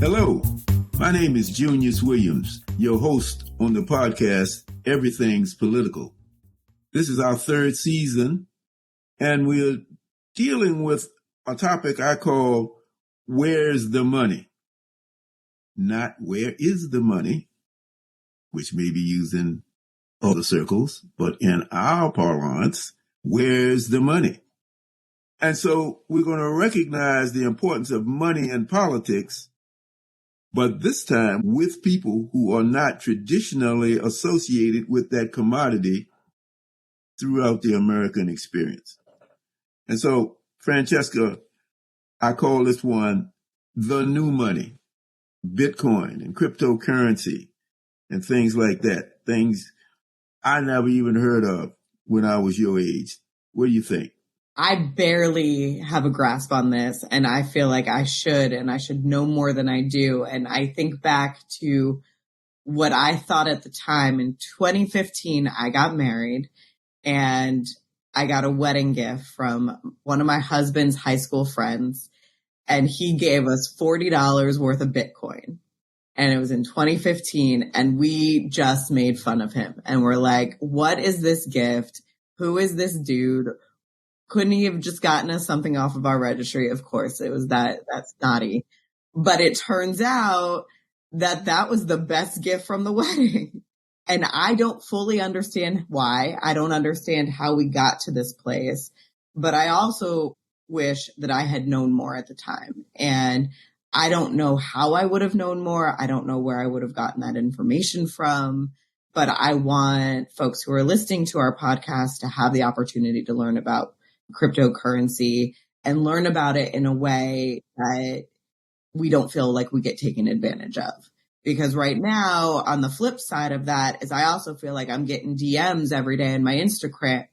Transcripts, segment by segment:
Hello, my name is Junius Williams, your host on the podcast, Everything's Political. This is our third season, and we're dealing with a topic I call, Where's the Money? Not where is the money, which may be used in other circles, but in our parlance, where's the money? And so we're going to recognize the importance of money in politics, but this time with people who are not traditionally associated with that commodity throughout the American experience. And so, Francesca, I call this one the new money, Bitcoin and cryptocurrency and things like that, things I never even heard of when I was your age. What do you think? I barely have a grasp on this, and I feel like I should know more than I do. And I think back to what I thought at the time. In 2015, I got married, and I got a wedding gift from one of my husband's high school friends, and he gave us $40 worth of Bitcoin. And it was in 2015, and we just made fun of him. And we're like, what is this gift? Who is this dude? Couldn't he have just gotten us something off of our registry? Of course, it was that's naughty. But it turns out that was the best gift from the wedding. And I don't fully understand why. I don't understand how we got to this place. But I also wish that I had known more at the time. And I don't know how I would have known more. I don't know where I would have gotten that information from. But I want folks who are listening to our podcast to have the opportunity to learn about cryptocurrency and learn about it in a way that we don't feel like we get taken advantage of. Because right now, on the flip side of that, is I also feel like I'm getting DMs every day in my Instagram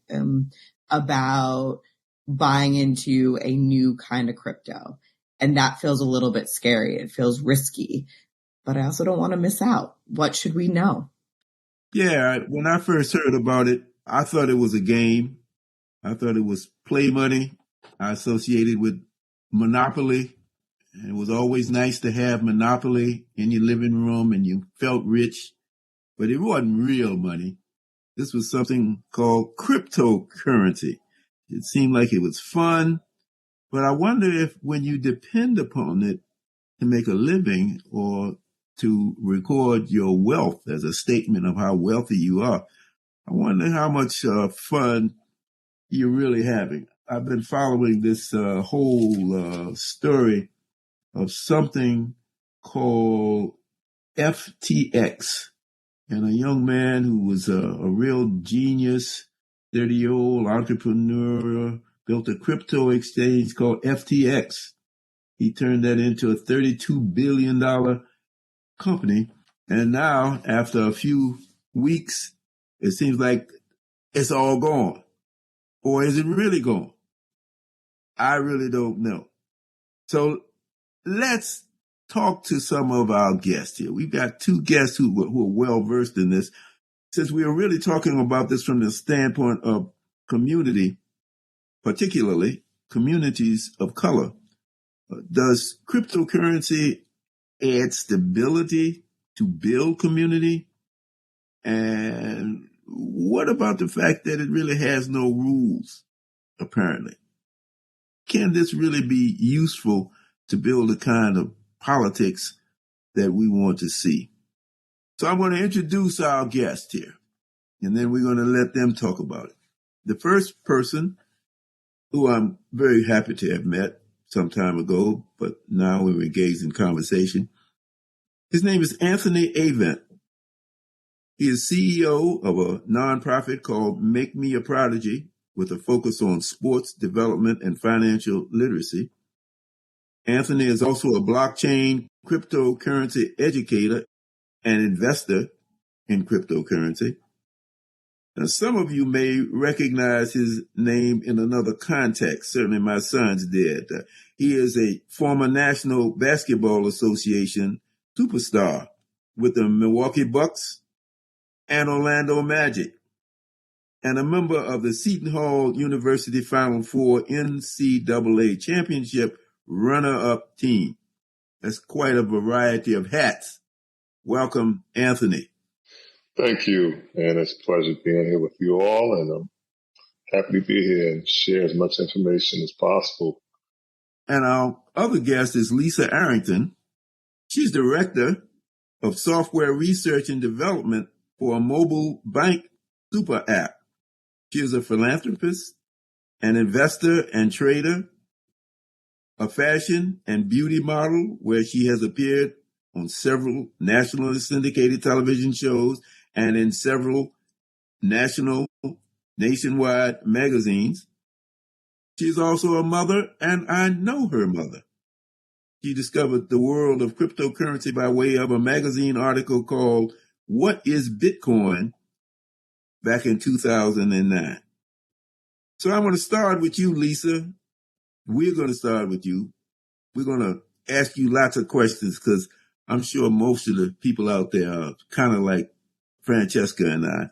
about buying into a new kind of crypto. And that feels a little bit scary. It feels risky. But I also don't want to miss out. What should we know? Yeah, when I first heard about it, I thought it was a game. I thought it was play money. I associated with Monopoly. And it was always nice to have Monopoly in your living room and you felt rich. But it wasn't real money. This was something called cryptocurrency. It seemed like it was fun. But I wonder if when you depend upon it to make a living or to record your wealth as a statement of how wealthy you are, I wonder how much fun you're really having. I've been following this whole story of something called FTX, and a young man who was a real genius, 30-year-old entrepreneur, built a crypto exchange called FTX. He turned that into a $32 billion company. And now, after a few weeks, it seems like it's all gone. Or is it really gone? I really don't know. So let's talk to some of our guests here. We've got two guests who are well versed in this. Since we are really talking about this from the standpoint of community, particularly communities of color, does cryptocurrency add stability to build community? And what about the fact that it really has no rules, apparently? Can this really be useful to build the kind of politics that we want to see? So I'm going to introduce our guest here, and then we're going to let them talk about it. The first person, who I'm very happy to have met some time ago, but now we're engaged in conversation. His name is Anthony Avent. He is CEO of a nonprofit called Make Me a Prodigy, with a focus on sports development and financial literacy. Anthony is also a blockchain cryptocurrency educator and investor in cryptocurrency. Now, some of you may recognize his name in another context. Certainly my sons did. He is a former National Basketball Association superstar with the Milwaukee Bucks and Orlando Magic, and a member of the Seton Hall University Final Four NCAA championship runner-up team. That's quite a variety of hats. Welcome, Anthony. Thank you, and it's a pleasure being here with you all, and I'm happy to be here and share as much information as possible. And our other guest is Lisa Arrington. She's Director of Software Research and Development for a mobile bank super app. She is a philanthropist, an investor and trader, a fashion and beauty model where she has appeared on several nationally syndicated television shows and in several nationwide magazines. She's also a mother, and I know her mother. She discovered the world of cryptocurrency by way of a magazine article called What is Bitcoin? Back in 2009. So I'm going to start with you, Lisa. We're going to start with you. We're going to ask you lots of questions because I'm sure most of the people out there are kind of like Francesca and I.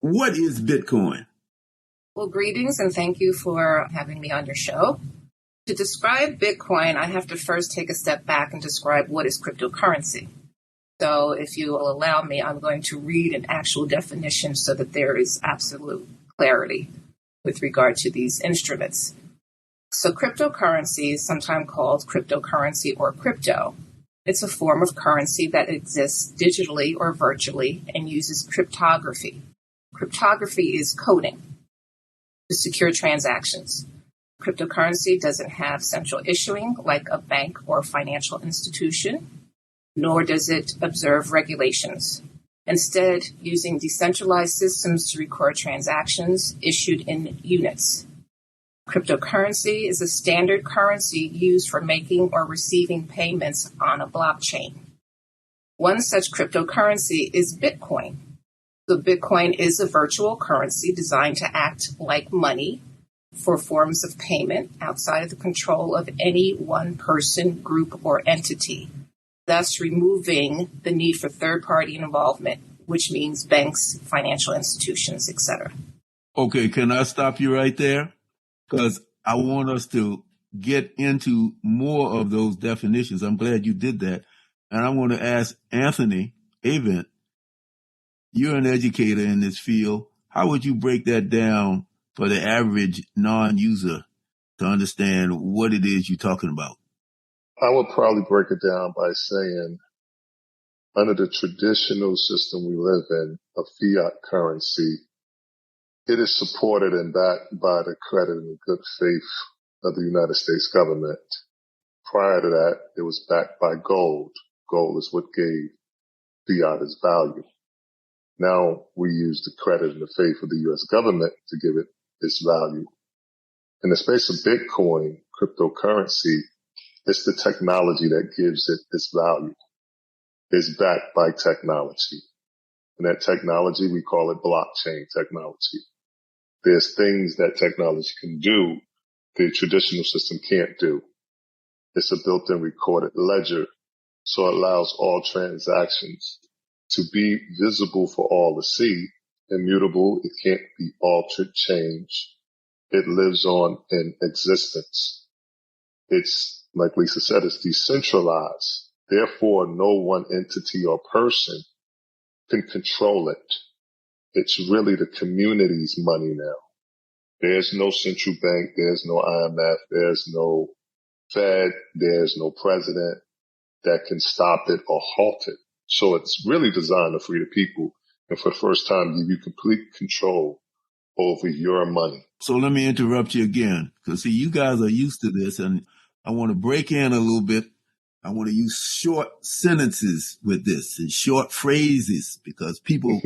What is Bitcoin? Well, greetings and thank you for having me on your show. To describe Bitcoin, I have to first take a step back and describe what is cryptocurrency. So if you will allow me, I'm going to read an actual definition so that there is absolute clarity with regard to these instruments. So cryptocurrency is sometimes called cryptocurrency or crypto. It's a form of currency that exists digitally or virtually and uses cryptography. Cryptography is coding to secure transactions. Cryptocurrency doesn't have central issuing like a bank or financial institution, nor does it observe regulations. Instead, using decentralized systems to record transactions issued in units. Cryptocurrency is a standard currency used for making or receiving payments on a blockchain. One such cryptocurrency is Bitcoin. So Bitcoin is a virtual currency designed to act like money for forms of payment outside of the control of any one person, group, or entity, thus removing the need for third-party involvement, which means banks, financial institutions, etc. Okay, can I stop you right there? Because I want us to get into more of those definitions. I'm glad you did that. And I want to ask Anthony Avent, you're an educator in this field. How would you break that down for the average non-user to understand what it is you're talking about? I would probably break it down by saying, under the traditional system we live in of fiat currency, it is supported and backed by the credit and the good faith of the United States government. Prior to that, it was backed by gold. Gold is what gave fiat its value. Now we use the credit and the faith of the U.S. government to give it its value. In the space of Bitcoin, cryptocurrency, it's the technology that gives it its value. It's backed by technology. And that technology, we call it blockchain technology. There's things that technology can do the traditional system can't do. It's a built-in recorded ledger, so it allows all transactions to be visible for all to see, immutable. It can't be altered, changed. It lives on in existence. It's, like Lisa said, it's decentralized. Therefore, no one entity or person can control it. It's really the community's money now. There's no central bank. There's no IMF. There's no Fed. There's no president that can stop it or halt it. So it's really designed to free the people and for the first time give you complete control over your money. So let me interrupt you again, because see, you guys are used to this, and I want to break in a little bit. I want to use short sentences with this and short phrases because people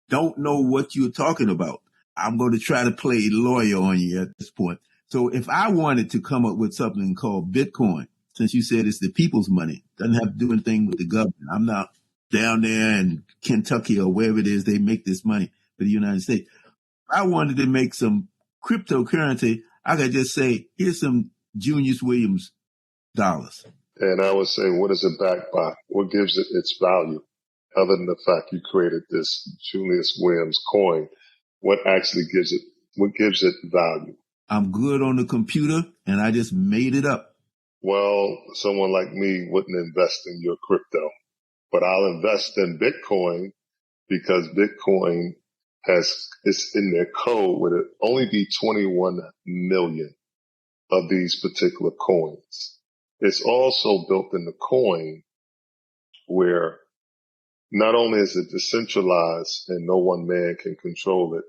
don't know what you're talking about. I'm going to try to play lawyer on you at this point. So if I wanted to come up with something called Bitcoin, since you said it's the people's money, doesn't have to do anything with the government. I'm not down there in Kentucky or wherever it is they make this money for the United States. If I wanted to make some cryptocurrency, I could just say, here's some Junius Williams dollars. And I would say, what is it backed by? What gives it its value? Other than the fact you created this Junius Williams coin, what actually gives it value? I'm good on the computer and I just made it up. Well, someone like me wouldn't invest in your crypto, but I'll invest in Bitcoin because Bitcoin it's in their code would it only be 21 million of these particular coins. It's also built in the coin where not only is it decentralized and no one man can control it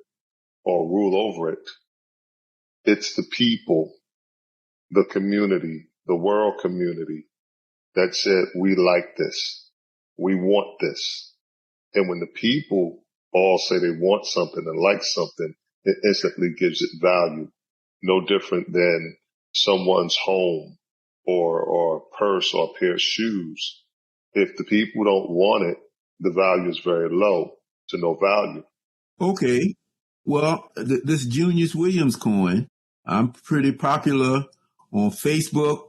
or rule over it, it's the people, the community, the world community that said, we like this. We want this. And when the people all say they want something and like something, it instantly gives it value. No different than someone's home or a purse or a pair of shoes. If the people don't want it, the value is very low to no value. Okay. Well, this Junius Williams coin, I'm pretty popular on Facebook,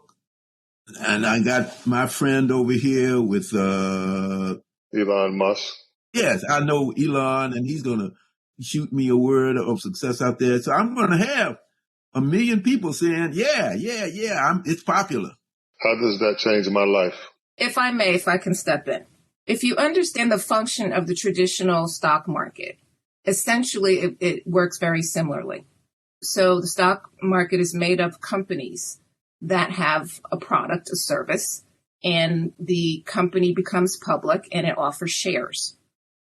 and I got my friend over here with Elon Musk. Yes, I know Elon, and he's gonna shoot me a word of success out there. So I'm gonna have 1 million people saying, yeah, it's popular. How does that change my life? If I can step in. If you understand the function of the traditional stock market, essentially it works very similarly. So the stock market is made of companies that have a product, a service, and the company becomes public and it offers shares.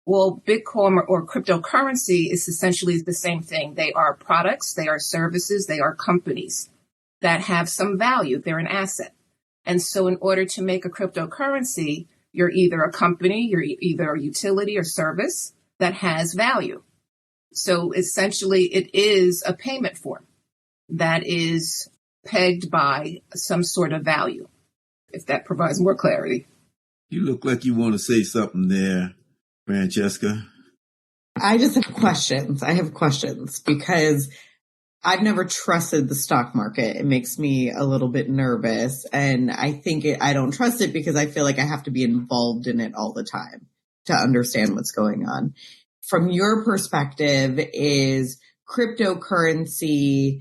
Well, Bitcoin or cryptocurrency is essentially the same thing. They are products, they are services, they are companies that have some value. They're an asset. And so in order to make a cryptocurrency, you're either a company, you're either a utility or service that has value. So essentially it is a payment form that is pegged by some sort of value, if that provides more clarity. You look like you want to say something there, Francesca. I just have questions. I have questions because I've never trusted the stock market. It makes me a little bit nervous. And I think I don't trust it because I feel like I have to be involved in it all the time to understand what's going on. From your perspective, is cryptocurrency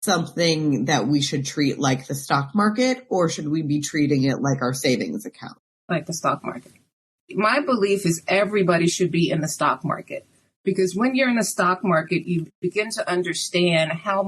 something that we should treat like the stock market, or should we be treating it like our savings account? Like the stock market. My belief is everybody should be in the stock market. Because when you're in the stock market, you begin to understand how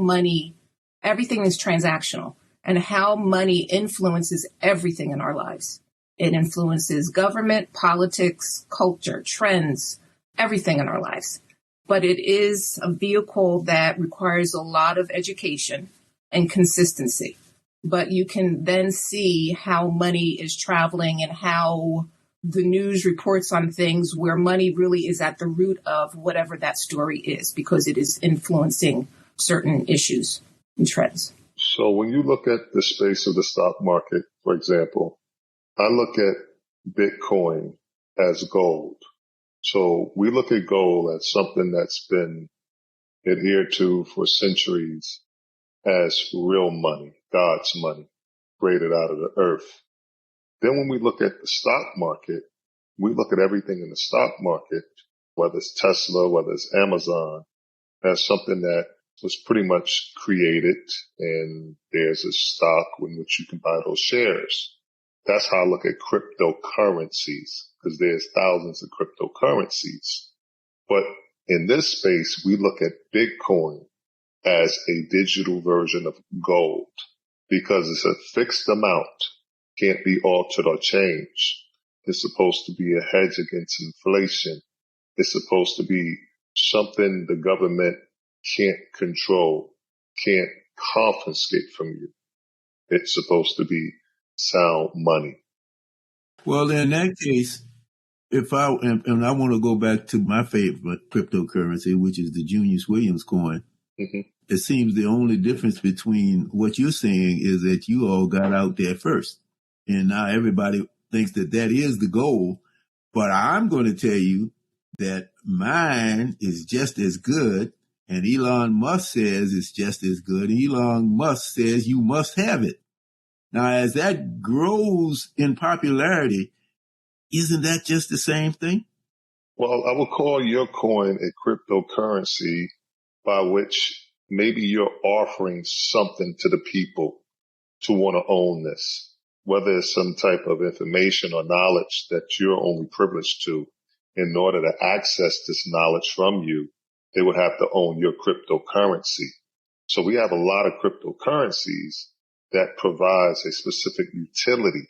everything is transactional, and how money influences everything in our lives. It influences government, politics, culture, trends, everything in our lives. But it is a vehicle that requires a lot of education and consistency. But you can then see how money is traveling and how the news reports on things where money really is at the root of whatever that story is, because it is influencing certain issues and trends. So when you look at the space of the stock market, for example, I look at Bitcoin as gold. So we look at gold as something that's been adhered to for centuries as real money, God's money, created out of the earth. Then when we look at the stock market, we look at everything in the stock market, whether it's Tesla, whether it's Amazon, as something that was pretty much created, and there's a stock in which you can buy those shares. That's how I look at cryptocurrencies, because there's thousands of cryptocurrencies. But in this space, we look at Bitcoin as a digital version of gold, because it's a fixed amount. Can't be altered or changed. It's supposed to be a hedge against inflation. It's supposed to be something the government can't control, can't confiscate from you. It's supposed to be sound money. Well, in that case, if I want to go back to my favorite cryptocurrency, which is the Junius Williams coin, It seems the only difference between what you're saying is that you all got out there first. And now everybody thinks that is the goal. But I'm going to tell you that mine is just as good. And Elon Musk says it's just as good. Elon Musk says you must have it. Now, as that grows in popularity, isn't that just the same thing? Well, I would call your coin a cryptocurrency by which maybe you're offering something to the people to want to own this, whether it's some type of information or knowledge that you're only privileged to. In order to access this knowledge from you, they would have to own your cryptocurrency. So we have a lot of cryptocurrencies that provides a specific utility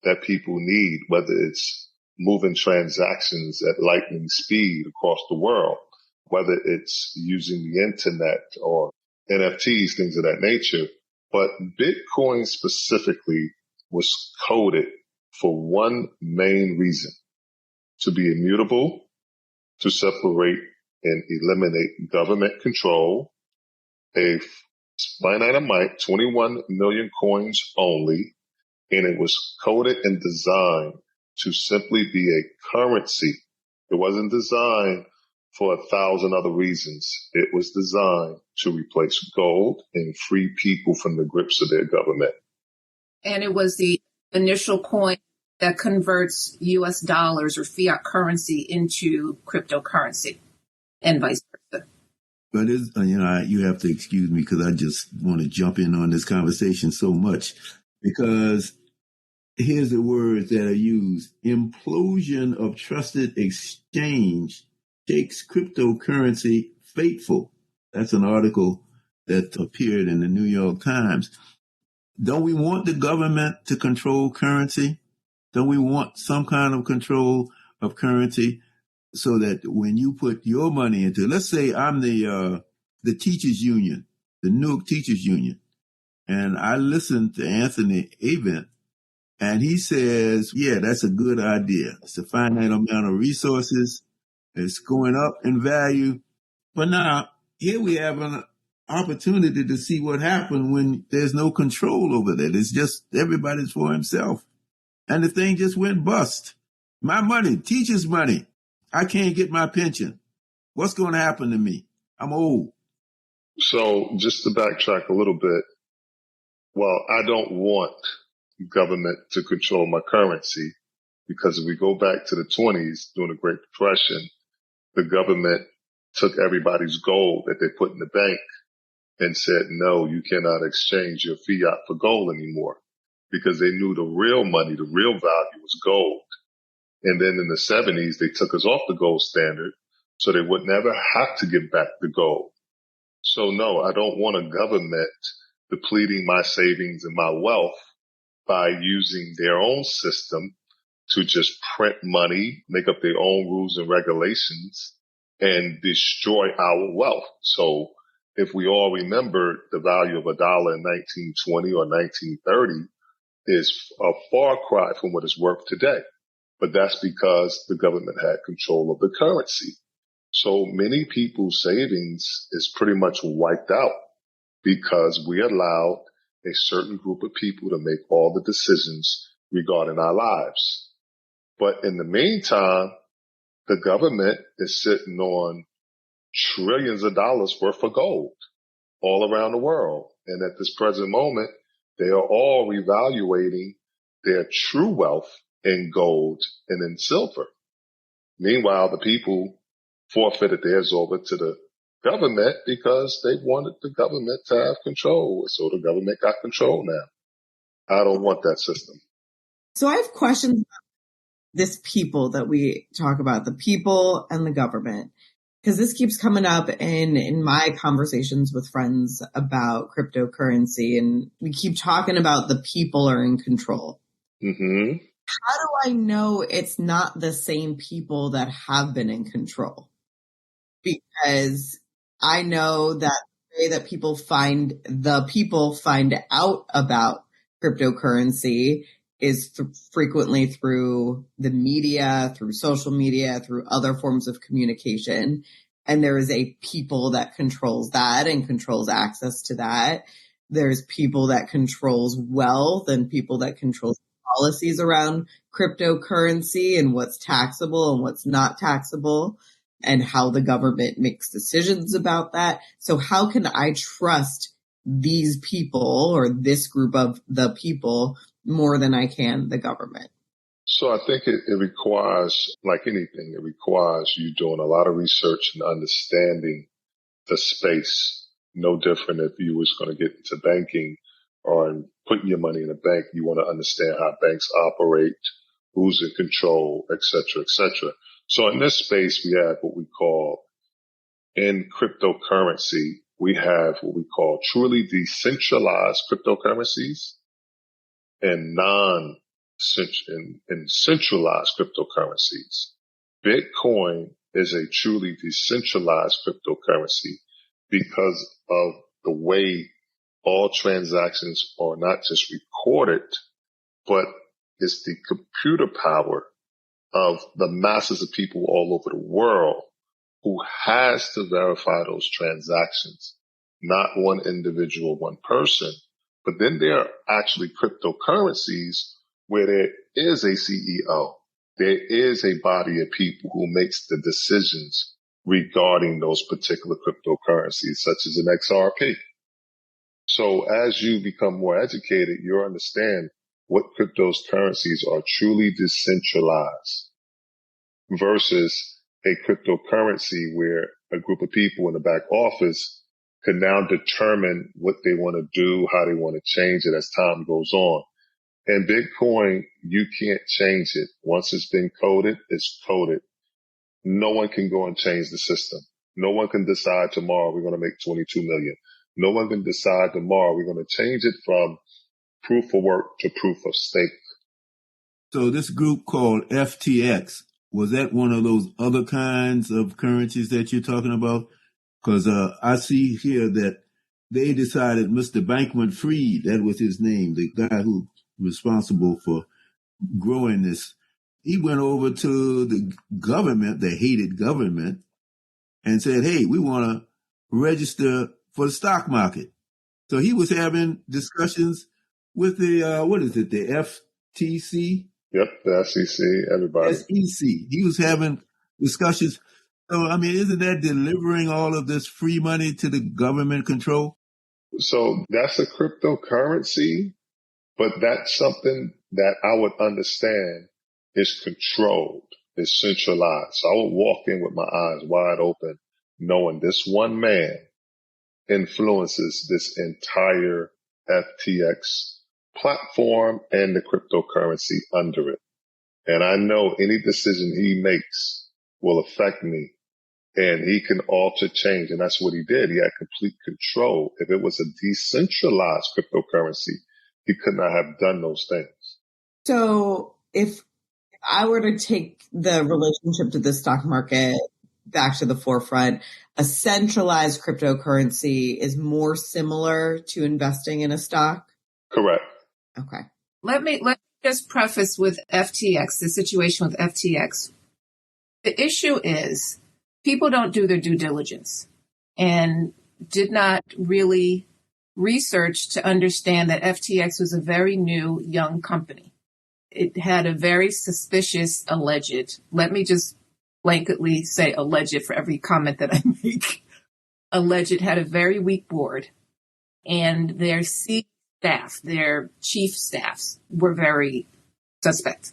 that people need, whether it's moving transactions at lightning speed across the world, whether it's using the internet or NFTs, things of that nature. But Bitcoin specifically was coded for one main reason: to be immutable, to separate and eliminate government control, a finite amount, 21 million coins only, and it was coded and designed to simply be a currency. It wasn't designed for 1,000 other reasons. It was designed to replace gold and free people from the grips of their government. And it was the initial coin that converts US dollars or fiat currency into cryptocurrency and vice versa. But it's, you have to excuse me because I just want to jump in on this conversation so much, because here's the words that are used: implosion of trusted exchange shakes cryptocurrency fateful. That's an article that appeared in the New York Times. Don't we want the government to control currency? Don't we want some kind of control of currency so that when you put your money into, let's say I'm the teachers union, the Newark Teachers Union, and I listened to Anthony Avent, and he says, yeah, that's a good idea. It's a finite amount of resources. It's going up in value. But now here we have an opportunity to see what happened when there's no control over that. It's just everybody's for himself. And the thing just went bust. My money, teachers' money. I can't get my pension. What's going to happen to me? I'm old. So just to backtrack a little bit, well, I don't want government to control my currency, because if we go back to the 20s during the Great Depression, the government took everybody's gold that they put in the bank and said, no, you cannot exchange your fiat for gold anymore, because they knew the real money, the real value was gold. And then in the 70s, they took us off the gold standard so they would never have to give back the gold. So no, I don't want a government depleting my savings and my wealth by using their own system to just print money, make up their own rules and regulations, and destroy our wealth. So if we all remember, the value of $1 in 1920 or 1930 is a far cry from what it's worth today. But that's because the government had control of the currency. So many people's savings is pretty much wiped out because we allowed a certain group of people to make all the decisions regarding our lives. But in the meantime, the government is sitting on trillions of dollars worth of gold all around the world. And at this present moment, they are all revaluating their true wealth in gold and in silver. Meanwhile, the people forfeited theirs over to the government because they wanted the government to have control. So the government got control now. I don't want that system. So I have questions about this people that we talk about, the people and the government, because this keeps coming up in my conversations with friends about cryptocurrency, and we keep talking about the people are in control. Mm-hmm. How do I know it's not the same people that have been in control? Because I know that the way that people find out about cryptocurrency is frequently through the media, through social media, through other forms of communication. And there is a people that controls that and controls access to that. There's people that controls wealth and people that controls policies around cryptocurrency and what's taxable and what's not taxable, and how the government makes decisions about that. So how can I trust these people or this group of the people more than I can the government? So I think it requires, like anything, it requires you doing a lot of research and understanding the space. No different if you was going to get into banking or in putting your money in a bank, you want to understand how banks operate, who's in control, et cetera, et cetera. So in this space, we have what we call, in cryptocurrency, we have what we call truly decentralized cryptocurrencies and centralized cryptocurrencies. Bitcoin is a truly decentralized cryptocurrency because of the way all transactions are not just recorded, but it's the computer power of the masses of people all over the world who has to verify those transactions, not one individual, one person. But then there are actually cryptocurrencies where there is a CEO. There is a body of people who makes the decisions regarding those particular cryptocurrencies, such as an XRP. So as you become more educated, you'll understand what cryptocurrencies are truly decentralized versus a cryptocurrency where a group of people in the back office can now determine what they want to do, how they want to change it as time goes on. And Bitcoin, you can't change it. Once it's been coded, it's coded. No one can go and change the system. No one can decide tomorrow we're going to make 22 million. No one can decide tomorrow we're going to change it from proof of work to proof of stake. So this group called FTX, was that one of those other kinds of currencies that you're talking about? Because I see here that they decided Mr. Bankman-Fried, that was his name, the guy who was responsible for growing this. He went over to the government, the hated government, and said, hey, we want to register for the stock market. So he was having discussions with the, the FTC? Yep, the SEC, everybody. SEC. He was having discussions. So, I mean, isn't that delivering all of this free money to the government control? So that's a cryptocurrency, but that's something that I would understand is controlled, is centralized. So I would walk in with my eyes wide open, knowing this one man influences this entire FTX platform and the cryptocurrency under it. And I know any decision he makes will affect me, and he can alter change. And that's what he did. He had complete control. If it was a decentralized cryptocurrency, he could not have done those things. So if I were to take the relationship to the stock market back to the forefront, a centralized cryptocurrency is more similar to investing in a stock? Correct. Okay. Let me just preface with FTX, the situation with FTX. The issue is people don't do their due diligence and did not really research to understand that FTX was a very new, young company. It had a very suspicious alleged, let me just blanketly say alleged for every comment that I make. Alleged had a very weak board, and their staff, their chief staffs were very suspect.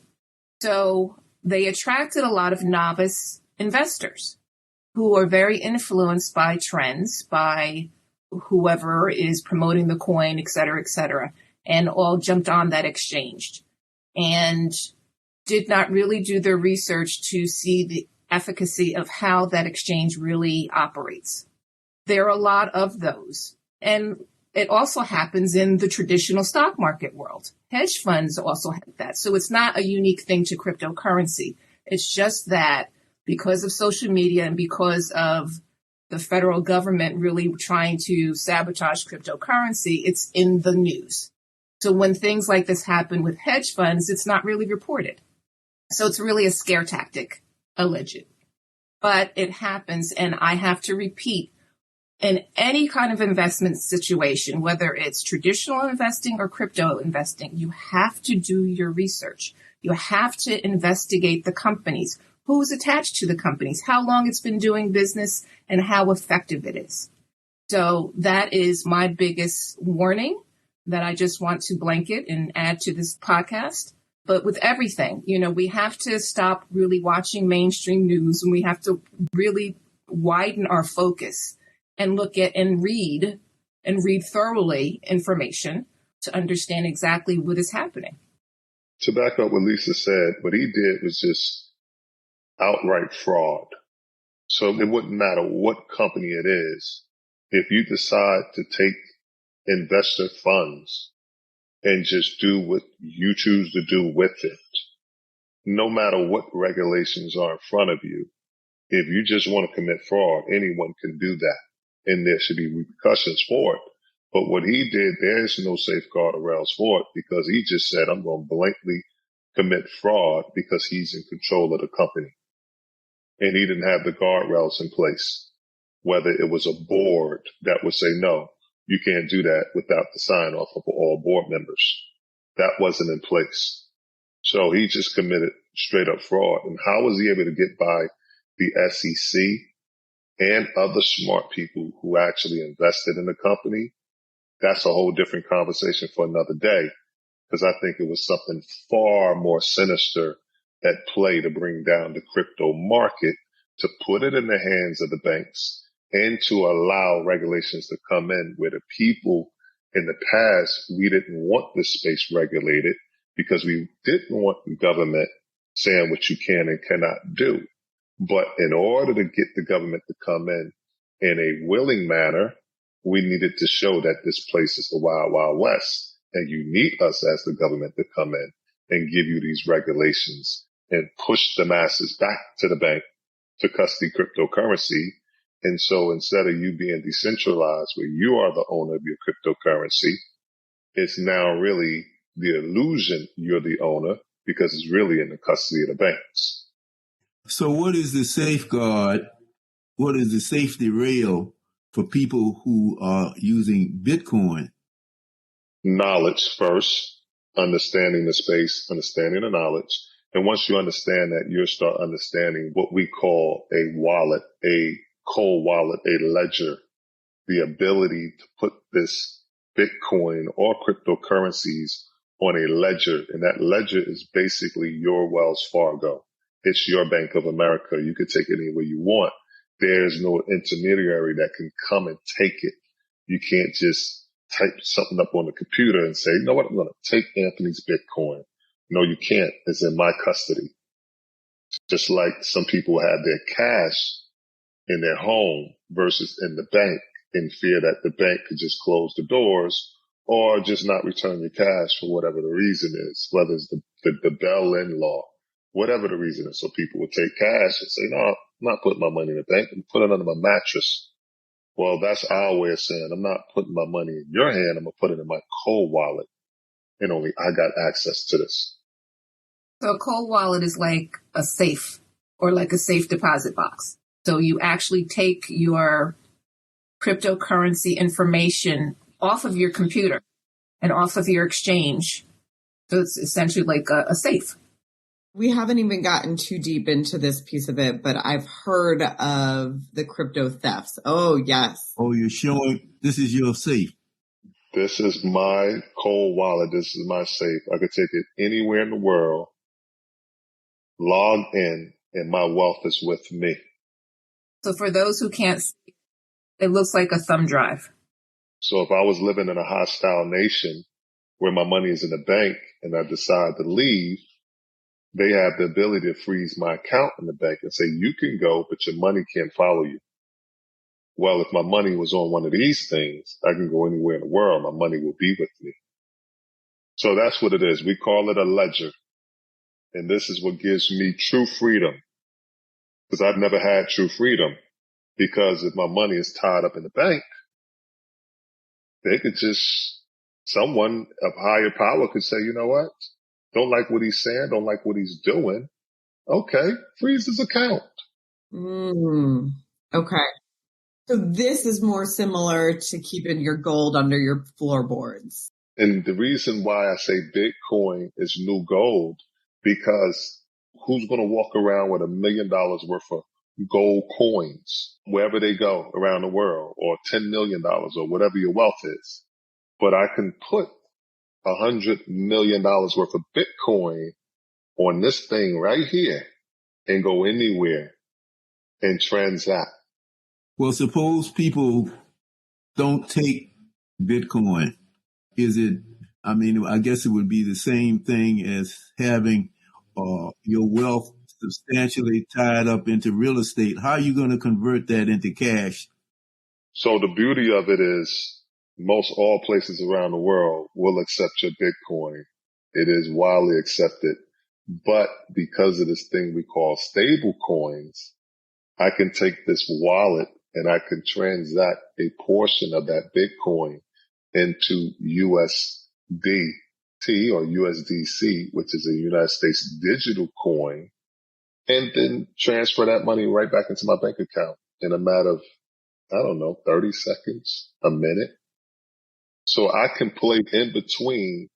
So they attracted a lot of novice investors who are very influenced by trends, by whoever is promoting the coin, et cetera, and all jumped on that exchange and did not really do their research to see the efficacy of how that exchange really operates. There are a lot of those. And it also happens in the traditional stock market world. Hedge funds also have that. So it's not a unique thing to cryptocurrency. It's just that because of social media and because of the federal government really trying to sabotage cryptocurrency, it's in the news. So when things like this happen with hedge funds, it's not really reported. So it's really a scare tactic, alleged. But it happens, and I have to repeat, in any kind of investment situation, whether it's traditional investing or crypto investing, you have to do your research. You have to investigate the companies, who's attached to the companies, how long it's been doing business, and how effective it is. So that is my biggest warning that I just want to blanket and add to this podcast. But with everything, we have to stop really watching mainstream news, and we have to really widen our focus and look at and read thoroughly information to understand exactly what is happening. To back up what Lisa said, what he did was just outright fraud. So it wouldn't matter what company it is. If you decide to take investor funds and just do what you choose to do with it, no matter what regulations are in front of you, if you just want to commit fraud, anyone can do that. And there should be repercussions for it. But what he did, there's no safeguard or rails for it because he just said, I'm going to blatantly commit fraud because he's in control of the company. And he didn't have the guardrails in place, whether it was a board that would say, no, you can't do that without the sign off of all board members. That wasn't in place. So he just committed straight up fraud. And how was he able to get by the SEC and other smart people who actually invested in the company? That's a whole different conversation for another day, because I think it was something far more sinister at play to bring down the crypto market, to put it in the hands of the banks and to allow regulations to come in where the people in the past, we didn't want this space regulated because we didn't want the government saying what you can and cannot do. But in order to get the government to come in a willing manner, we needed to show that this place is the Wild Wild West. And you need us as the government to come in and give you these regulations and push the masses back to the bank to custody cryptocurrency. And so instead of you being decentralized, where you are the owner of your cryptocurrency, it's now really the illusion you're the owner because it's really in the custody of the banks. So what is the safeguard? What is the safety rail for people who are using Bitcoin? Knowledge first, understanding the space, understanding the knowledge. And once you understand that, you'll start understanding what we call a wallet, a cold wallet, a ledger, the ability to put this Bitcoin or cryptocurrencies on a ledger. And that ledger is basically your Wells Fargo. It's your Bank of America. You can take it anywhere you want. There's no intermediary that can come and take it. You can't just type something up on the computer and say, you know what, I'm going to take Anthony's Bitcoin. No, you can't. It's in my custody. Just like some people have their cash in their home versus in the bank in fear that the bank could just close the doors or just not return your cash for whatever the reason is, whether it's the bail-in law, whatever the reason is. So people would take cash and say, no, I'm not putting my money in the bank. I'm putting it under my mattress. Well, that's our way of saying I'm not putting my money in your hand. I'm going to put it in my cold wallet. And only I got access to this. So a cold wallet is like a safe or like a safe deposit box. So you actually take your cryptocurrency information off of your computer and off of your exchange. So it's essentially like a safe. We haven't even gotten too deep into this piece of it, but I've heard of the crypto thefts. Oh, yes. Oh, you're showing this is your safe. This is my cold wallet. This is my safe. I could take it anywhere in the world, log in, and my wealth is with me. So for those who can't see, it looks like a thumb drive. So if I was living in a hostile nation where my money is in the bank and I decide to leave, they have the ability to freeze my account in the bank and say, you can go, but your money can't follow you. Well, if my money was on one of these things, I can go anywhere in the world. My money will be with me. So that's what it is. We call it a ledger. And this is what gives me true freedom, because I've never had true freedom. Because if my money is tied up in the bank, they could just, someone of higher power could say, you know what? Don't like what he's saying. Don't like what he's doing. Okay. Freeze his account. Okay. So this is more similar to keeping your gold under your floorboards. And the reason why I say Bitcoin is new gold, because who's going to walk around with $1 million worth of gold coins wherever they go around the world, or $10 million or whatever your wealth is? But I can put $100 million worth of Bitcoin on this thing right here and go anywhere and transact. Well, suppose people don't take Bitcoin. Is it I mean, I guess it would be the same thing as having your wealth substantially tied up into real estate. How are you going to convert that into cash? So the beauty of it is most all places around the world will accept your Bitcoin. It is widely accepted. But because of this thing we call stable coins, I can take this wallet and I can transact a portion of that Bitcoin into USDT or USDC, which is a United States digital coin, and then transfer that money right back into my bank account in a matter of, I don't know, 30 seconds, a minute. So I can play in between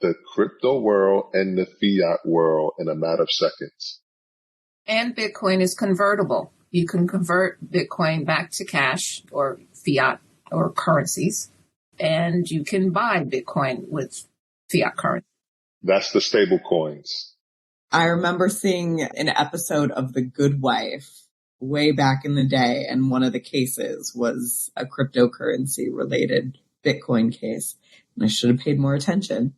the crypto world and the fiat world in a matter of seconds. And Bitcoin is convertible. You can convert Bitcoin back to cash or fiat or currencies, and you can buy Bitcoin with fiat currency. That's the stable coins. I remember seeing an episode of The Good Wife way back in the day, and one of the cases was a cryptocurrency related Bitcoin case, and I should have paid more attention.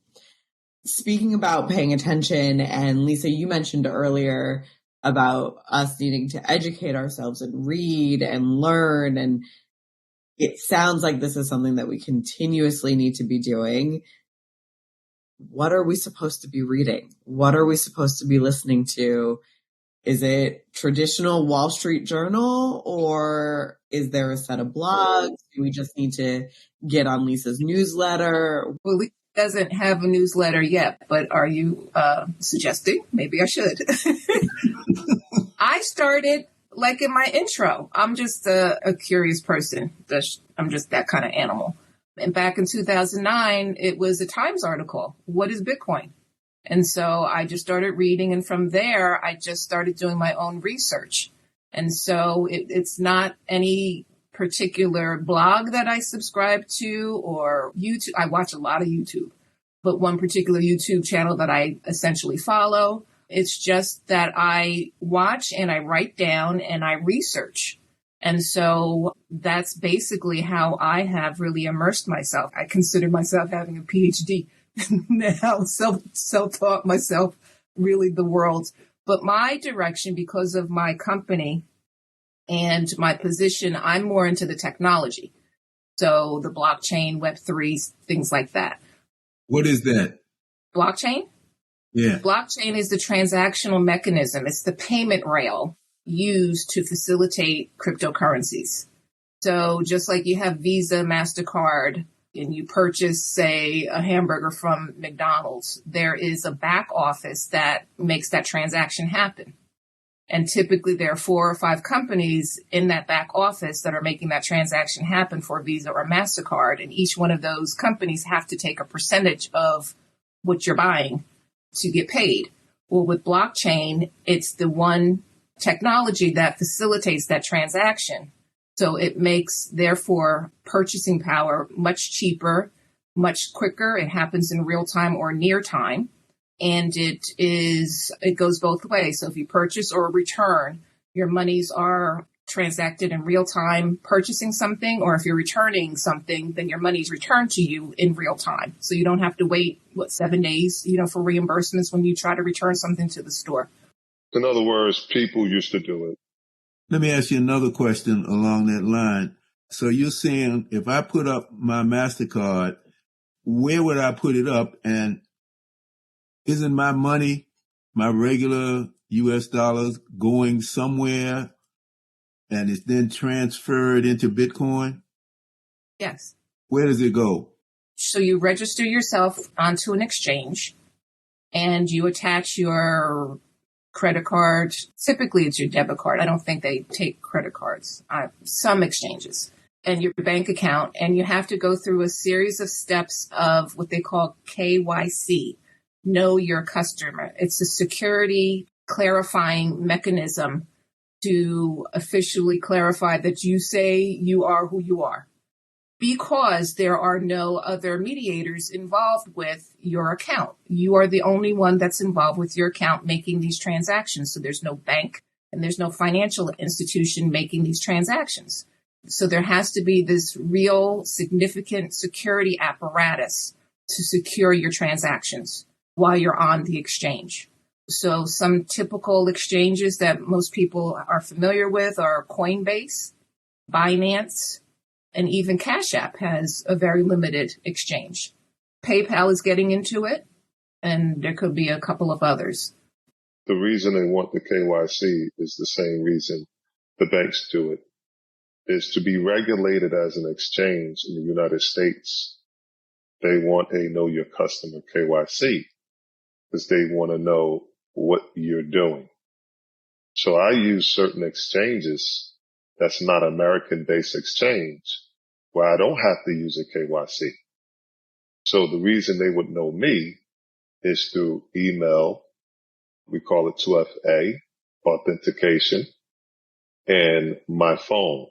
Speaking about paying attention, and Lisa, you mentioned earlier about us needing to educate ourselves and read and learn, and it sounds like this is something that we continuously need to be doing. What are we supposed to be reading? What are we supposed to be listening to? Is it traditional Wall Street Journal, or is there a set of blogs? Do we just need to get on Lisa's newsletter? Well, Lisa doesn't have a newsletter yet, but are you suggesting? Maybe I should. I started, like in my intro, I'm just a curious person. I'm just that kind of animal. And back in 2009, it was a Times article. What is Bitcoin? And so I just started reading. And from there, I just started doing my own research. And so it's not any particular blog that I subscribe to or YouTube. I watch a lot of YouTube, but one particular YouTube channel that I essentially follow. It's just that I watch and I write down and I research. And so that's basically how I have really immersed myself. I consider myself having a PhD now, self-taught myself, really the world. But my direction, because of my company and my position, I'm more into the technology. So the blockchain, Web3, things like that. What is that? Blockchain? Yeah. Blockchain is the transactional mechanism. It's the payment rail used to facilitate cryptocurrencies. So just like you have Visa, MasterCard, and you purchase, say, a hamburger from McDonald's, there is a back office that makes that transaction happen. And typically there are 4 or 5 companies in that back office that are making that transaction happen for Visa or MasterCard. And each one of those companies have to take a percentage of what you're buying to get paid. Well, with blockchain, it's the one technology that facilitates that transaction. So it makes, therefore, purchasing power much cheaper, much quicker. It happens in real time or near time. And it goes both ways. So if you purchase or return, your monies are transacted in real time purchasing something, or if you're returning something, then your money's returned to you in real time. So you don't have to wait, 7 days, for reimbursements when you try to return something to the store. In other words, people used to do it. Let me ask you another question along that line. So you're saying if I put up my MasterCard, where would I put it up? And isn't my money, my regular US dollars, going somewhere and it's then transferred into Bitcoin? Yes. Where does it go? So you register yourself onto an exchange and you attach your credit card. Typically it's your debit card. I don't think they take credit cards. Some exchanges. And your bank account. And you have to go through a series of steps of what they call KYC. Know your customer. It's a security clarifying mechanism to officially clarify that you say you are who you are, because there are no other mediators involved with your account. You are the only one that's involved with your account making these transactions. So there's no bank and there's no financial institution making these transactions. So there has to be this real significant security apparatus to secure your transactions while you're on the exchange. So some typical exchanges that most people are familiar with are Coinbase, Binance, and even Cash App has a very limited exchange. PayPal is getting into it, and there could be a couple of others. The reason they want the KYC is the same reason the banks do it, is to be regulated as an exchange in the United States. They want a know your customer KYC because they want to know what you're doing. So I use certain exchanges that's not American-based exchange where I don't have to use a KYC. So the reason they would know me is through email. We call it 2FA, authentication, and my phone.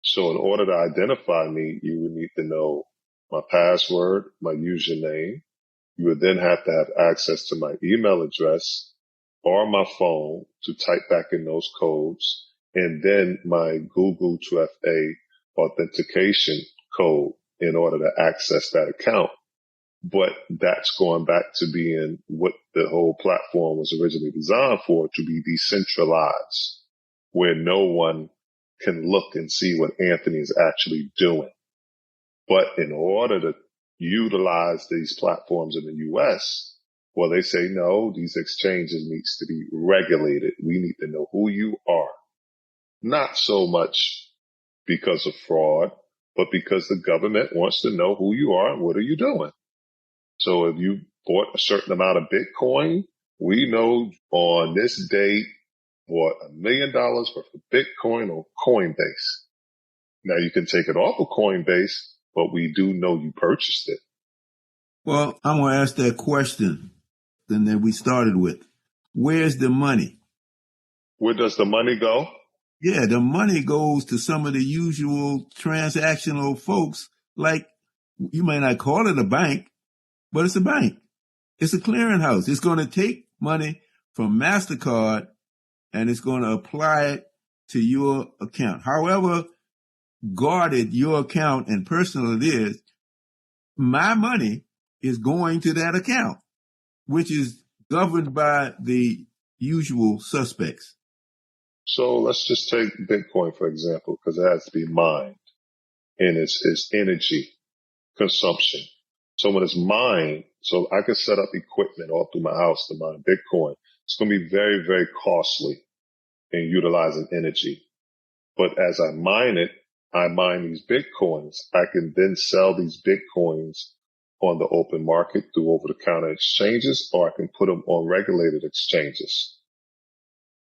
So in order to identify me, you would need to know my password, my username. You would then have to have access to my email address or my phone to type back in those codes, and then my Google 2FA authentication code in order to access that account. But that's going back to being what the whole platform was originally designed for, to be decentralized, where no one can look and see what Anthony is actually doing. But in order to utilize these platforms in the U.S., well, they say, no, these exchanges needs to be regulated. We need to know who you are. Not so much because of fraud, but because the government wants to know who you are and what are you doing. So if you bought a certain amount of Bitcoin, we know on this date, bought $1 million worth of Bitcoin on Coinbase. Now you can take it off of Coinbase, but we do know you purchased it. Well, I'm going to ask that question that we started with. Where's the money? Where does the money go? Yeah, the money goes to some of the usual transactional folks. Like, you may not call it a bank, but it's a bank. It's a clearinghouse. It's going to take money from MasterCard and it's going to apply it to your account. However guarded your account and personal it is, my money is going to that account, which is governed by the usual suspects. So let's just take Bitcoin, for example, because it has to be mined, and it's energy consumption. So when it's mined, so I could set up equipment all through my house to mine Bitcoin. It's going to be very, very costly in utilizing energy. But as I mine it, I mine these Bitcoins. I can then sell these Bitcoins on the open market through over-the-counter exchanges, or I can put them on regulated exchanges.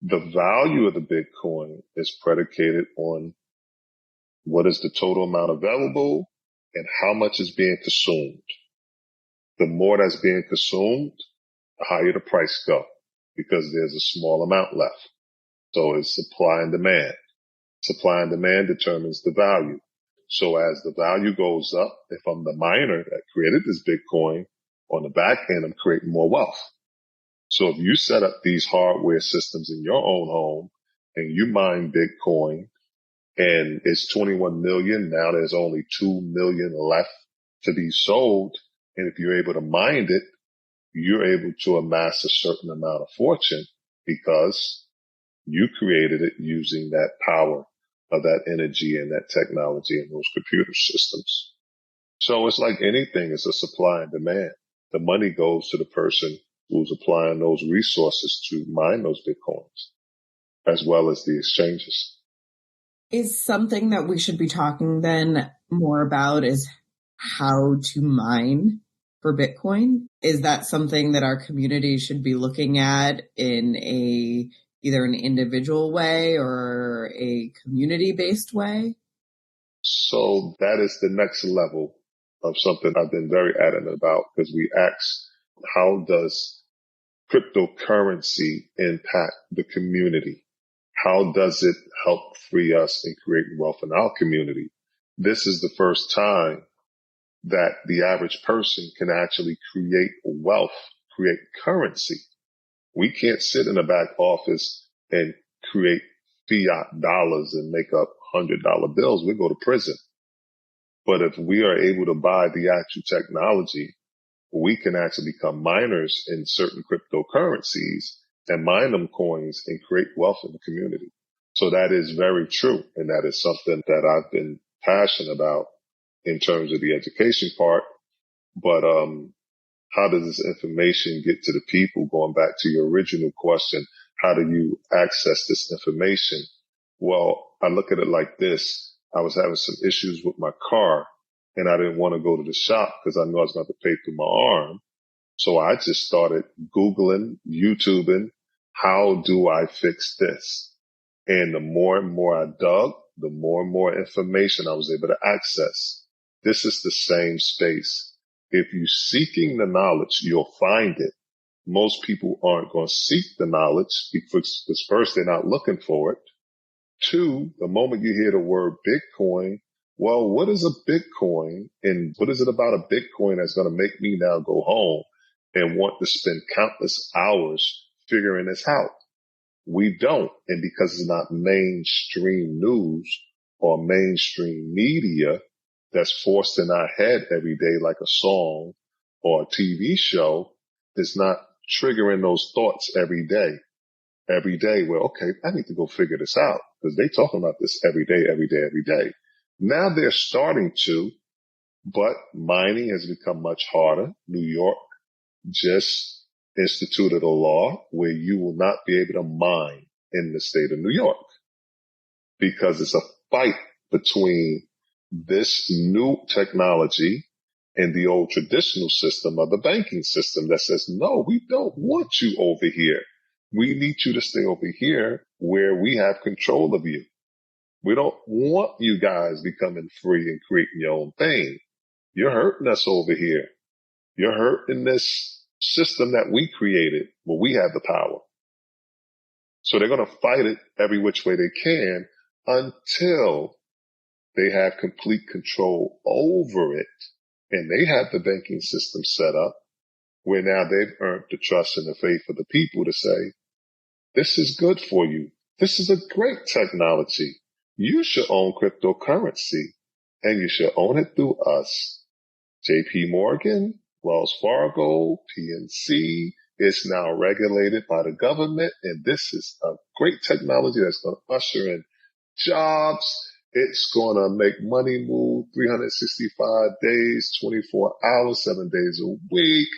The value of the Bitcoin is predicated on what is the total amount available and how much is being consumed. The more that's being consumed, the higher the price go, because there's a small amount left. So it's supply and demand. Supply and demand determines the value. So as the value goes up, if I'm the miner that created this Bitcoin, on the back end, I'm creating more wealth. So if you set up these hardware systems in your own home and you mine Bitcoin and it's 21 million, now there's only 2 million left to be sold. And if you're able to mine it, you're able to amass a certain amount of fortune because you created it using that power of that energy and that technology and those computer systems. So it's like anything, it's a supply and demand. The money goes to the person who's applying those resources to mine those Bitcoins, as well as the exchanges. Is something that we should be talking then more about is how to mine for Bitcoin? Is that something that our community should be looking at in either an individual way or a community-based way? So that is the next level of something I've been very adamant about, because we ask, how does cryptocurrency impact the community? How does it help free us and create wealth in our community? This is the first time that the average person can actually create wealth, create currency. We can't sit in a back office and create fiat dollars and make up $100 bills. We go to prison. But if we are able to buy the actual technology we can actually become miners in certain cryptocurrencies and mine them coins and create wealth in the community. So that is very true. And that is something that I've been passionate about in terms of the education part. But how does this information get to the people? Going back to your original question, how do you access this information? Well, I look at it like this. I was having some issues with my car and I didn't want to go to the shop because I knew I was going to have to pay through my arm. So I just started Googling, YouTubing, how do I fix this? And the more and more I dug, the more and more information I was able to access. This is the same space. If you're seeking the knowledge, you'll find it. Most people aren't going to seek the knowledge because first, they're not looking for it. Two, the moment you hear the word Bitcoin, well, what is a Bitcoin and what is it about a Bitcoin that's going to make me now go home and want to spend countless hours figuring this out? We don't. And because it's not mainstream news or mainstream media that's forced in our head every day like a song or a TV show, it's not triggering those thoughts every day. Every day, well, okay, I need to go figure this out because they talking about this every day, every day, every day. Now they're starting to, but mining has become much harder. New York just instituted a law where you will not be able to mine in the state of New York because it's a fight between this new technology and the old traditional system of the banking system that says, no, we don't want you over here. We need you to stay over here where we have control of you. We don't want you guys becoming free and creating your own thing. You're hurting us over here. You're hurting this system that we created where we have the power. So they're going to fight it every which way they can until they have complete control over it. And they have the banking system set up where now they've earned the trust and the faith of the people to say, this is good for you. This is a great technology. You should own cryptocurrency and you should own it through us. JP Morgan, Wells Fargo, PNC is now regulated by the government. And this is a great technology that's going to usher in jobs. It's going to make money move 365 days, 24 hours, 7 days a week.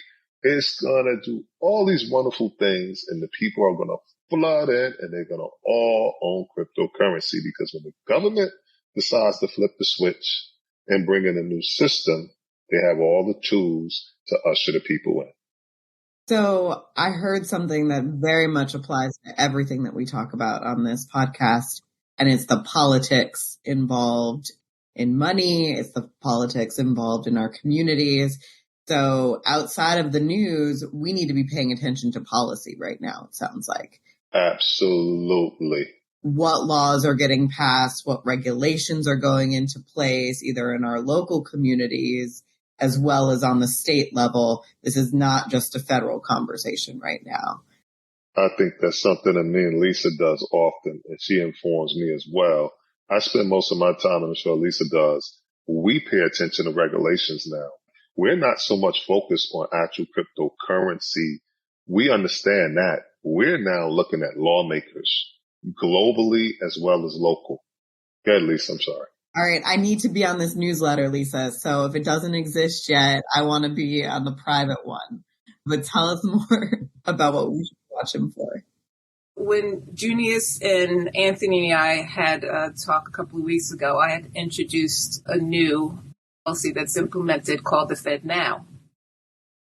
It's going to do all these wonderful things and the people are going to flood in and they're going to all own cryptocurrency because when the government decides to flip the switch and bring in a new system, they have all the tools to usher the people in. So I heard something that very much applies to everything that we talk about on this podcast, and it's the politics involved in money. It's the politics involved in our communities. So outside of the news, we need to be paying attention to policy right now, it sounds like. Absolutely. What laws are getting passed, what regulations are going into place, either in our local communities as well as on the state level. This is not just a federal conversation right now. I think that's something that me and Lisa does often, and she informs me as well. I spend most of my time, and I'm sure Lisa does. We pay attention to regulations now. We're not so much focused on actual cryptocurrency. We understand that. We're now looking at lawmakers globally as well as local. Go ahead, Lisa. I'm sorry. All right. I need to be on this newsletter, Lisa. So if it doesn't exist yet, I want to be on the private one. But tell us more about what we should be watching for. When Junius and Anthony and I had a talk a couple of weeks ago, I had introduced a new policy that's implemented called the Fed Now.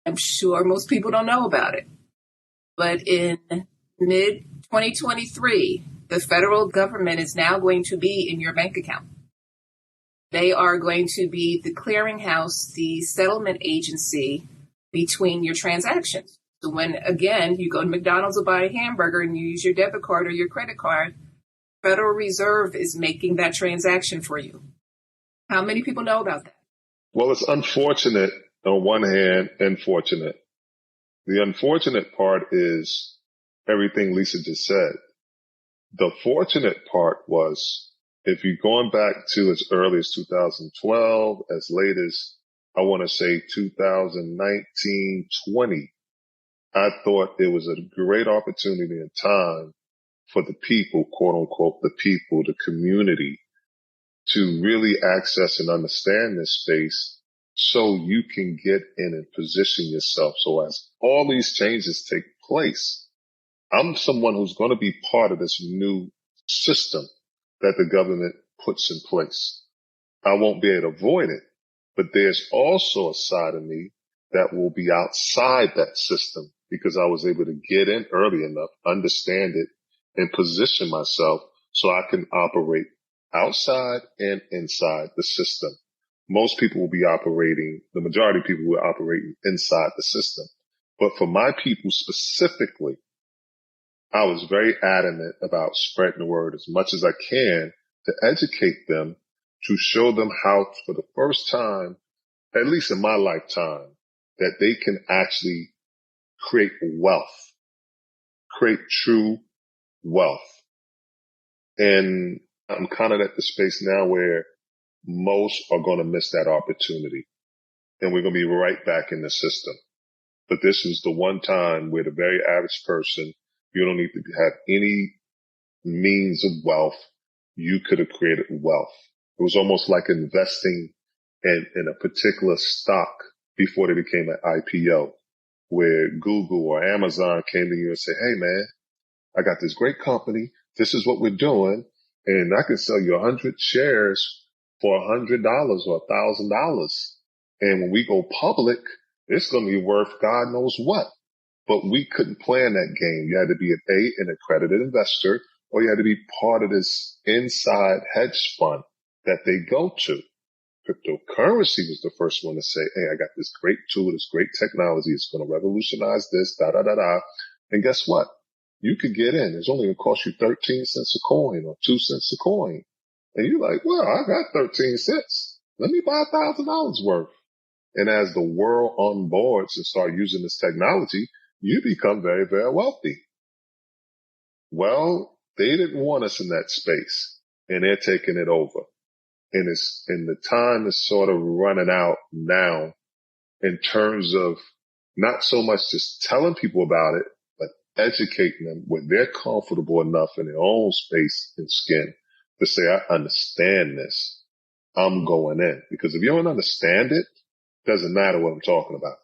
I'm sure most people don't know about it. But in mid-2023, the federal government is now going to be in your bank account. They are going to be the clearinghouse, the settlement agency between your transactions. So when, again, you go to McDonald's or buy a hamburger and you use your debit card or your credit card, Federal Reserve is making that transaction for you. How many people know about that? Well, it's unfortunate on one hand and fortunate. The unfortunate part is everything Lisa just said. The fortunate part was if you're going back to as early as 2012, as late as I want to say 2019, 20, I thought it was a great opportunity and time for the people, quote unquote, the people, the community, to really access and understand this space so you can get in and position yourself. So as all these changes take place, I'm someone who's going to be part of this new system that the government puts in place. I won't be able to avoid it, but there's also a side of me that will be outside that system because I was able to get in early enough, understand it, and position myself so I can operate outside and inside the system. Most people will be operating, the majority of people will operate inside the system. But for my people specifically, I was very adamant about spreading the word as much as I can to educate them, to show them how, for the first time, at least in my lifetime, that they can actually create wealth, create true wealth. And I'm kind of at the space now where most are going to miss that opportunity. And we're going to be right back in the system. But this is the one time where the very average person, you don't need to have any means of wealth. You could have created wealth. It was almost like investing in a particular stock before they became an IPO, where Google or Amazon came to you and said, hey, man, I got this great company. This is what we're doing. And I can sell you 100 shares for $100 or $1,000. And when we go public, it's going to be worth God knows what. But we couldn't play in that game. You had to be an accredited investor, or you had to be part of this inside hedge fund that they go to. Cryptocurrency was the first one to say, hey, I got this great tool, this great technology. It's going to revolutionize this, da-da-da-da. And guess what? You could get in. It's only going to cost you 13 cents a coin or 2 cents a coin. And you're like, well, I got 13 cents. Let me buy $1,000 worth. And as the world onboards and start using this technology, you become very, very wealthy. Well, they didn't want us in that space, and they're taking it over. And the time is sort of running out now in terms of not so much just telling people about it, but educating them when they're comfortable enough in their own space and skin to say, I understand this. I'm going in. Because if you don't understand it, doesn't matter what I'm talking about.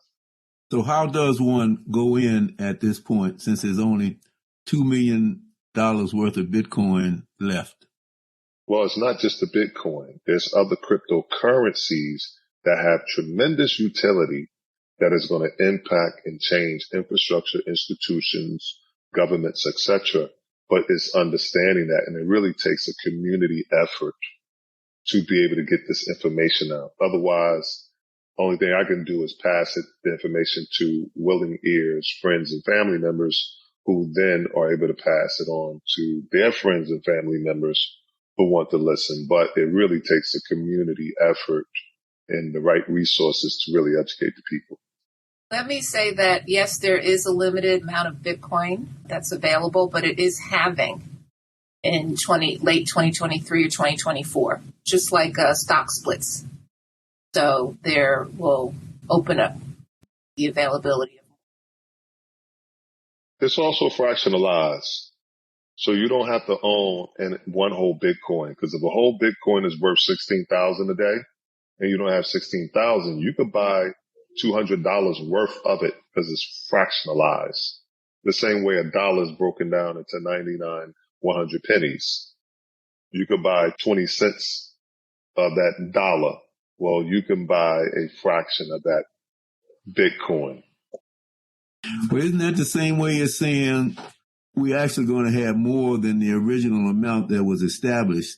So how does one go in at this point, since there's only $2 million worth of Bitcoin left? Well, it's not just the Bitcoin. There's other cryptocurrencies that have tremendous utility that is going to impact and change infrastructure, institutions, governments, etc. But it's understanding that, and it really takes a community effort to be able to get this information out. Otherwise, only thing I can do is pass the information to willing ears, friends and family members, who then are able to pass it on to their friends and family members who want to listen. But it really takes a community effort and the right resources to really educate the people. Let me say that, yes, there is a limited amount of Bitcoin that's available, but it is halving in late 2023 or 2024, just like stock splits. So there will open up the availability. It's also fractionalized. So you don't have to own one whole Bitcoin, because if a whole Bitcoin is worth $16,000 a day and you don't have 16,000, you could buy $200 worth of it because it's fractionalized. The same way a dollar is broken down into 99 100 pennies. You could buy 20 cents of that dollar. Well, you can buy a fraction of that Bitcoin. Well, isn't that the same way as saying we're actually going to have more than the original amount that was established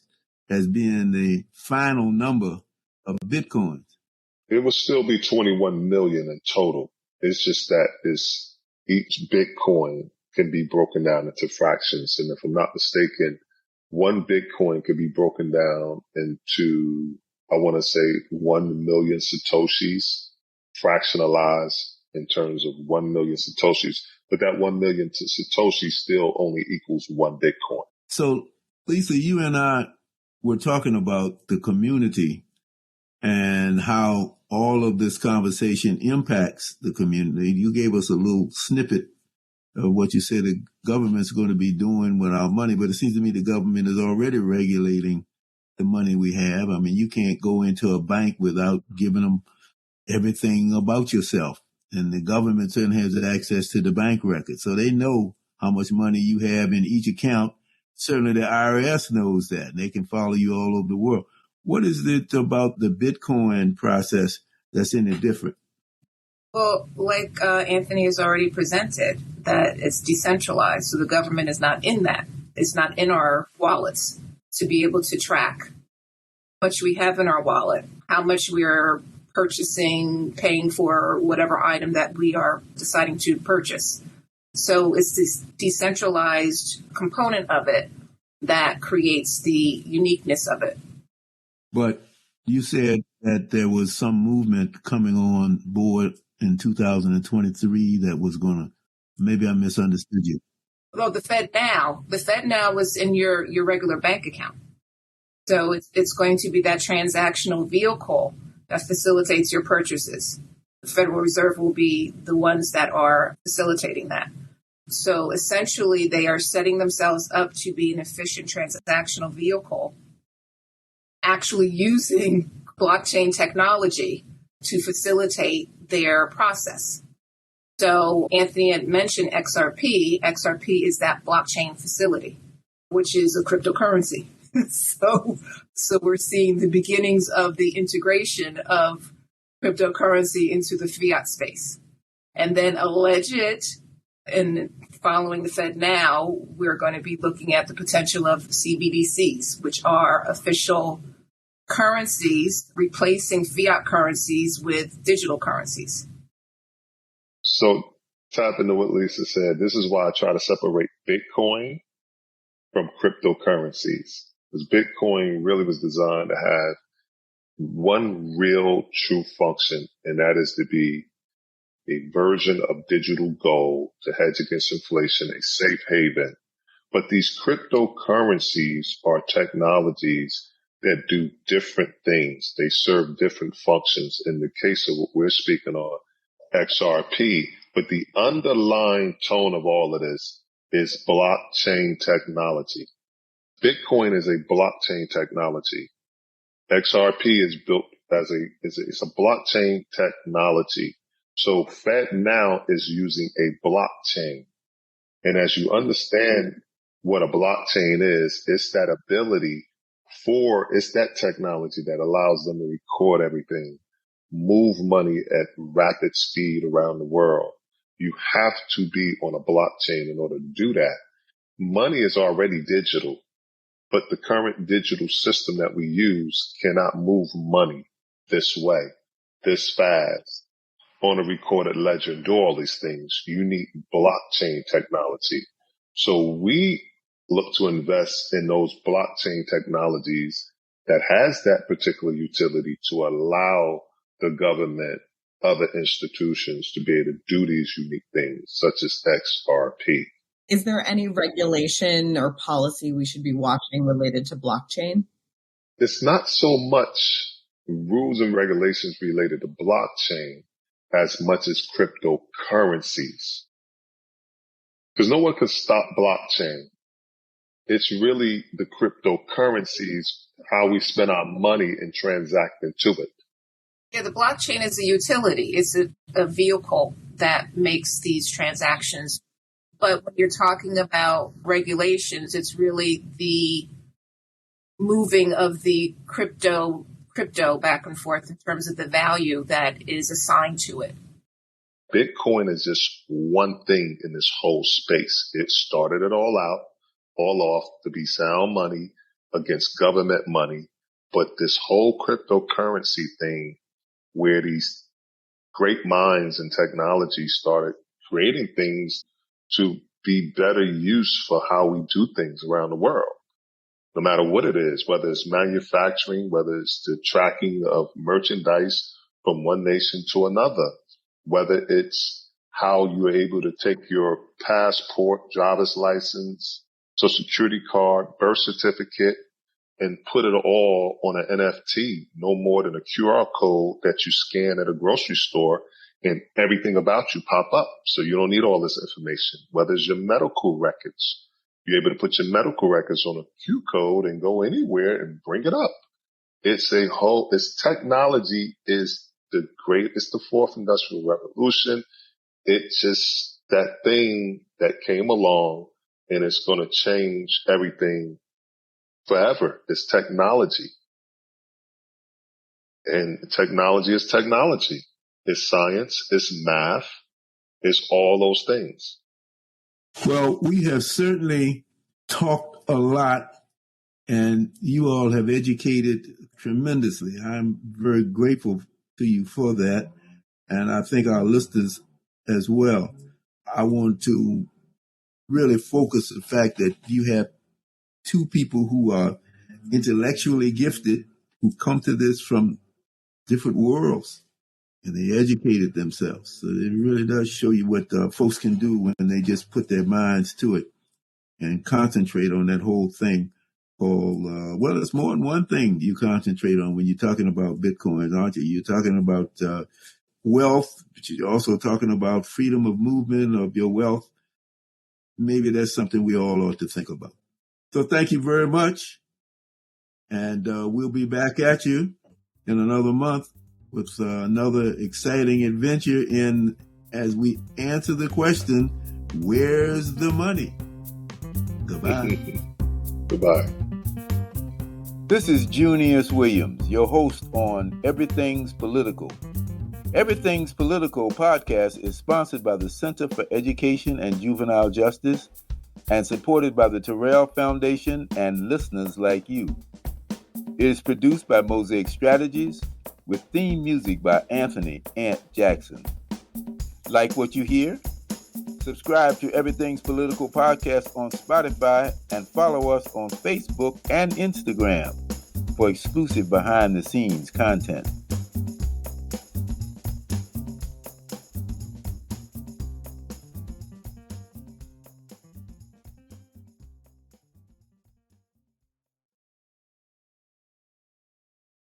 as being the final number of Bitcoins? It will still be 21 million in total. It's just that each Bitcoin can be broken down into fractions. And if I'm not mistaken, one Bitcoin could be broken down into, I want to say, 1 million Satoshis, fractionalized in terms of 1 million Satoshis. But that 1 million Satoshis still only equals one Bitcoin. So, Lisa, you and I were talking about the community and how all of this conversation impacts the community. You gave us a little snippet of what you said the government's going to be doing with our money, but it seems to me the government is already regulating the money we have. I mean, you can't go into a bank without giving them everything about yourself. And the government certainly has access to the bank records. So they know how much money you have in each account. Certainly the IRS knows that. They can follow you all over the world. What is it about the Bitcoin process that's any different? Well, like Anthony has already presented, that it's decentralized. So the government is not in that. It's not in our wallets to be able to track how much we have in our wallet, how much we're purchasing, paying for whatever item that we are deciding to purchase. So it's this decentralized component of it that creates the uniqueness of it. But you said that there was some movement coming on board in 2023 that was going to, maybe I misunderstood you. Well, the Fed now was in your regular bank account. So it's going to be that transactional vehicle that facilitates your purchases. The Federal Reserve will be the ones that are facilitating that. So essentially, they are setting themselves up to be an efficient transactional vehicle, actually using blockchain technology to facilitate their process. So Anthony had mentioned XRP. XRP is that blockchain facility, which is a cryptocurrency. So we're seeing the beginnings of the integration of cryptocurrency into the fiat space. And then and following the Fed now, we're going to be looking at the potential of CBDCs, which are official currencies replacing fiat currencies with digital currencies. So tap into what Lisa said. This is why I try to separate Bitcoin from cryptocurrencies, because Bitcoin really was designed to have one real true function, and that is to be a version of digital gold to hedge against inflation, a safe haven. But these cryptocurrencies are technologies that do different things. They serve different functions. In the case of what we're speaking on, XRP, but the underlying tone of all of this is blockchain technology. Bitcoin is a blockchain technology. XRP is built as it's a blockchain technology. So Fed now is using a blockchain. And as you understand what a blockchain is, it's that ability it's that technology that allows them to record everything, move money at rapid speed around the world. You have to be on a blockchain in order to do that. Money is already digital, but the current digital system that we use cannot move money this way, this fast, on a recorded ledger, and do all these things. You need blockchain technology. So we look to invest in those blockchain technologies that has that particular utility to allow the government, other institutions to be able to do these unique things, such as XRP. Is there any regulation or policy we should be watching related to blockchain? It's not so much rules and regulations related to blockchain as much as cryptocurrencies. Because no one can stop blockchain. It's really the cryptocurrencies, how we spend our money and transact into it. Yeah, the blockchain is a utility. It's a vehicle that makes these transactions. But when you're talking about regulations, it's really the moving of the crypto back and forth in terms of the value that is assigned to it. Bitcoin is just one thing in this whole space. It started it all off to be sound money against government money. But this whole cryptocurrency thing, where these great minds and technology started creating things to be better used for how we do things around the world. No matter what it is, whether it's manufacturing, whether it's the tracking of merchandise from one nation to another, whether it's how you're able to take your passport, driver's license, social security card, birth certificate, and put it all on an NFT, no more than a QR code that you scan at a grocery store, and everything about you pop up. So you don't need all this information. Whether it's your medical records, you're able to put your medical records on a Q code and go anywhere and bring it up. It's technology is it's the fourth industrial revolution. It's just that thing that came along, and it's going to change everything forever. It's technology. And technology is technology. It's science, it's math, it's all those things. Well, we have certainly talked a lot, and you all have educated tremendously. I'm very grateful to you for that, and I think our listeners as well. I want to really focus the fact that you have two people who are intellectually gifted, who come to this from different worlds, and they educated themselves. So it really does show you what folks can do when they just put their minds to it and concentrate on that whole thing called, well, it's more than one thing you concentrate on when you're talking about Bitcoin, aren't you? You're talking about wealth, but you're also talking about freedom of movement of your wealth. Maybe that's something we all ought to think about. So thank you very much. And we'll be back at you in another month with another exciting adventure as we answer the question, where's the money? Goodbye. Goodbye. This is Junius Williams, your host on Everything's Political. Everything's Political podcast is sponsored by the Center for Education and Juvenile Justice and supported by the Terrell Foundation and listeners like you. It is produced by Mosaic Strategies with theme music by Anthony Ant Jackson. Like what you hear? Subscribe to Everything's Political podcast on Spotify and follow us on Facebook and Instagram for exclusive behind-the-scenes content.